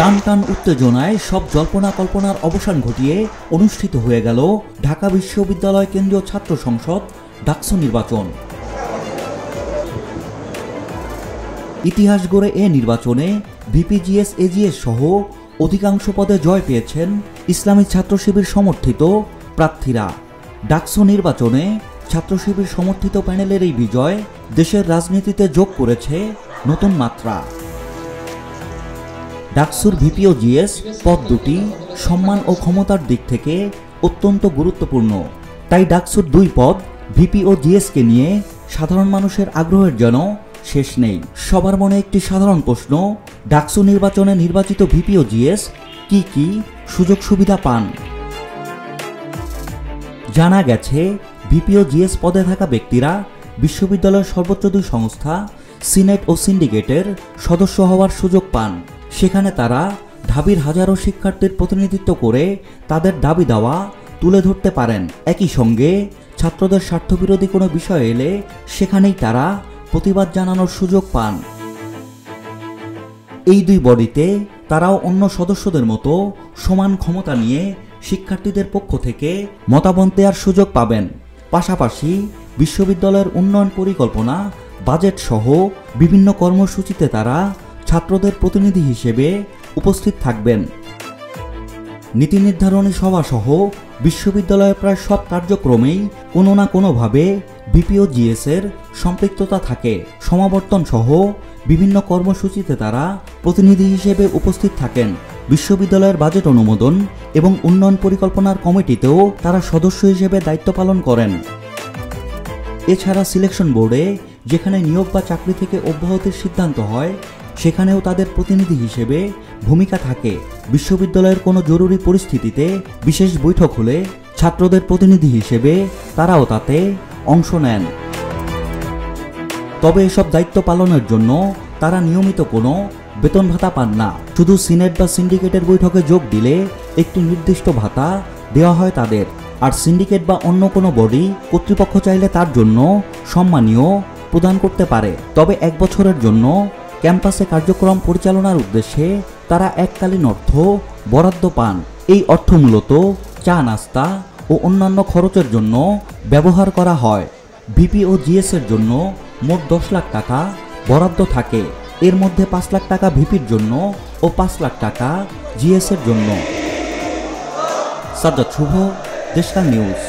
টান টান উত্তেজনায় সব জল্পনা কল্পনার অবসান ঘটিয়ে অনুষ্ঠিত হয়ে গেল ঢাকা বিশ্ববিদ্যালয় কেন্দ্রীয় ছাত্র সংসদ ডাকসু নির্বাচন। ইতিহাস গড়ে এ নির্বাচনে ভিপিজিএস এজিএস সহ অধিকাংশ পদে জয় পেয়েছেন ইসলামী ছাত্র শিবির সমর্থিত প্রার্থীরা। ডাকসু নির্বাচনে ছাত্র শিবির সমর্থিত প্যানেলের এই বিজয় দেশের রাজনীতিতে যোগ করেছে নতুন মাত্রা। ডাকসুর ভিপি ও জিএস পদ দুটি সম্মান ও ক্ষমতার দিক থেকে অত্যন্ত গুরুত্বপূর্ণ। তাই ডাকসুর দুই পদ ভিপি ও জিএসকে নিয়ে সাধারণ মানুষের আগ্রহের যেন শেষ নেই। সবার মনে একটি সাধারণ প্রশ্ন, ডাকসু নির্বাচনে নির্বাচিত ভিপি ও জিএস কি কি সুযোগ সুবিধা পান? জানা গেছে ভিপি ও জিএস পদে থাকা ব্যক্তিরা বিশ্ববিদ্যালয়ের সর্বোচ্চ দুই সংস্থা সিনেট ও সিন্ডিকেটের সদস্য হওয়ার সুযোগ পান। সেখানে তারা ঢাবির হাজারো শিক্ষার্থীর প্রতিনিধিত্ব করে তাদের দাবি দাওয়া তুলে ধরতে পারেন। একই সঙ্গে ছাত্রদের স্বার্থবিরোধী কোনো বিষয় এলে সেখানেই তারা প্রতিবাদ জানানোর সুযোগ পান। এই দুই বডিতে তারাও অন্য সদস্যদের মতো সমান ক্ষমতা নিয়ে শিক্ষার্থীদের পক্ষ থেকে মতামত দেওয়ার সুযোগ পাবেন। পাশাপাশি বিশ্ববিদ্যালয়ের উন্নয়ন পরিকল্পনা, বাজেট সহ বিভিন্ন কর্মসূচিতে তারা ছাত্রদের প্রতিনিধি হিসেবে উপস্থিত থাকবেন। নীতি নির্ধারণী সভা সহ বিশ্ববিদ্যালয়ের প্রায় সব কার্যক্রমেই কোনো না কোনোভাবে ভিপি ও জিএস এর সম্পৃক্ততা থাকে। সমাবর্তন সহ বিভিন্ন কর্মসূচিতে তারা প্রতিনিধি হিসেবে উপস্থিত থাকেন। বিশ্ববিদ্যালয়ের বাজেট অনুমোদন এবং উন্নয়ন পরিকল্পনার কমিটিতেও তারা সদস্য হিসেবে দায়িত্ব পালন করেন। এছাড়া সিলেকশন বোর্ডে যেখানে নিয়োগ বা চাকরি থেকে অব্যাহতির সিদ্ধান্ত হয় সেখানেও তাদের প্রতিনিধি হিসেবে ভূমিকা থাকে। বিশ্ববিদ্যালয়ের কোনো জরুরি পরিস্থিতিতে বিশেষ বৈঠক হলে ছাত্রদের প্রতিনিধি হিসেবে তারাও তাতে অংশ নেন। তবে এসব দায়িত্ব পালনের জন্য তারা নিয়মিত কোনো বেতন ভাতা পান না। শুধু সিনেট বা সিন্ডিকেটের বৈঠকে যোগ দিলে একটি নির্দিষ্ট ভাতা দেওয়া হয় তাদের। আর সিন্ডিকেট বা অন্য কোনো বডি কর্তৃপক্ষ চাইলে তার জন্য সম্মানীয় প্রদান করতে পারে। তবে 1 বছরের জন্য ক্যাম্পাসে কার্যক্রম পরিচালনার উদ্দেশ্যে তারা এককালীন অর্থ বরাদ্দ পান। এই অর্থ মূলত চা নাস্তা ও অন্যান্য খরচের জন্য ব্যবহার করা হয়। ভিপি ও জিএস এর জন্য মোট 10 লাখ টাকা বরাদ্দ থাকে। এর মধ্যে 5 লাখ টাকা ভিপির জন্য ও 5 লাখ টাকা জিএস এর জন্য। সাজ্জাদ শুভ, দেশকাল নিউজ।